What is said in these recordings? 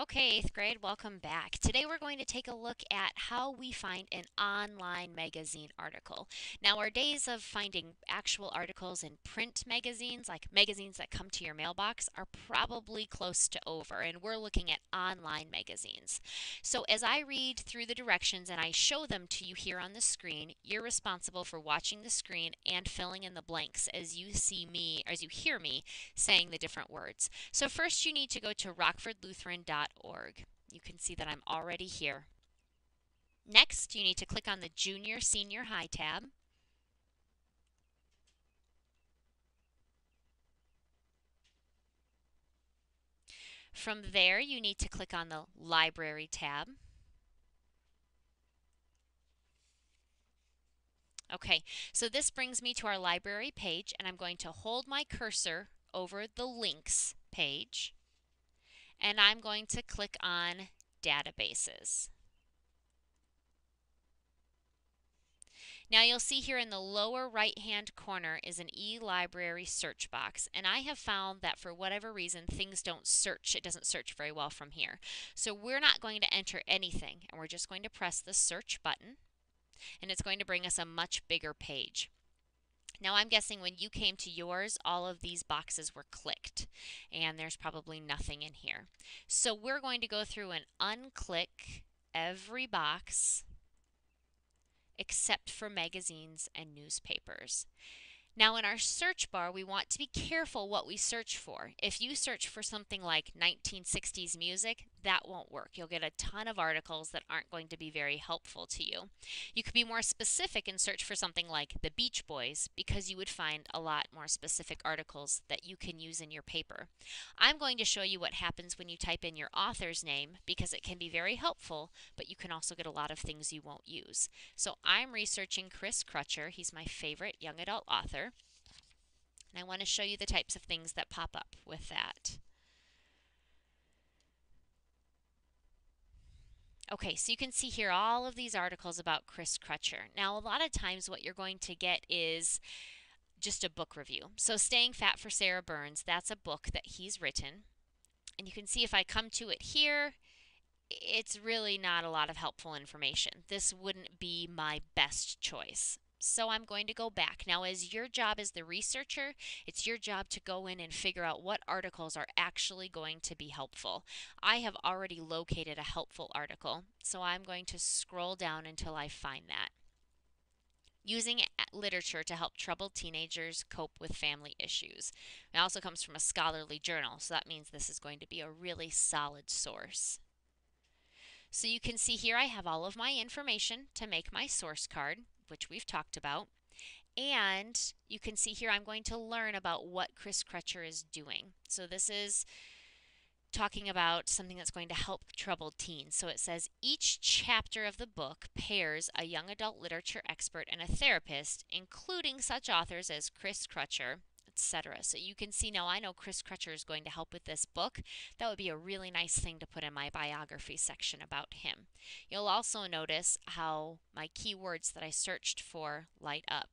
Okay, eighth grade, welcome back. Today we're going to take a look at how we find an online magazine article. Now, our days of finding actual articles in print magazines, like magazines that come to your mailbox, are probably close to over, and we're looking at online magazines. So, as I read through the directions and I show them to you here on the screen, you're responsible for watching the screen and filling in the blanks as you see me, or as you hear me saying the different words. So first you need to go to rockfordlutheran.org. You can see that I'm already here. Next, you need to click on the Junior Senior High tab. From there, you need to click on the Library tab. Okay, so this brings me to our library page, and I'm going to hold my cursor over the links page, and I'm going to click on Databases. Now you'll see here in the lower right hand corner is an eLibrary search box, and I have found that for whatever reason things don't search. It doesn't search very well from here. So we're not going to enter anything, and we're just going to press the search button, and it's going to bring us a much bigger page. Now I'm guessing when you came to yours, all of these boxes were clicked, and there's probably nothing in here. So we're going to go through and unclick every box except for magazines and newspapers. Now in our search bar, we want to be careful what we search for. If you search for something like 1960s music, that won't work. You'll get a ton of articles that aren't going to be very helpful to you. You could be more specific and search for something like the Beach Boys because you would find a lot more specific articles that you can use in your paper. I'm going to show you what happens when you type in your author's name because it can be very helpful, but you can also get a lot of things you won't use. So I'm researching Chris Crutcher. He's my favorite young adult author. And I want to show you the types of things that pop up with that. Okay, so you can see here all of these articles about Chris Crutcher. Now, a lot of times what you're going to get is just a book review. So Staying Fat for Sarah Burns, that's a book that he's written. And you can see if I come to it here, it's really not a lot of helpful information. This wouldn't be my best choice. So I'm going to go back. Now, as your job as the researcher, it's your job to go in and figure out what articles are actually going to be helpful. I have already located a helpful article, so I'm going to scroll down until I find that. Using literature to help troubled teenagers cope with family issues. It also comes from a scholarly journal, so that means this is going to be a really solid source. So you can see here I have all of my information to make my source card, which we've talked about. And you can see here I'm going to learn about what Chris Crutcher is doing. So this is talking about something that's going to help troubled teens. So it says each chapter of the book pairs a young adult literature expert and a therapist, including such authors as Chris Crutcher, etc. So you can see now I know Chris Crutcher is going to help with this book. That would be a really nice thing to put in my biography section about him. You'll also notice how my keywords that I searched for light up.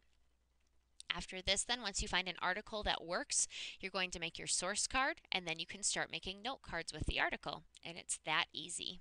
After this, then, once you find an article that works, you're going to make your source card, and then you can start making note cards with the article. And it's that easy.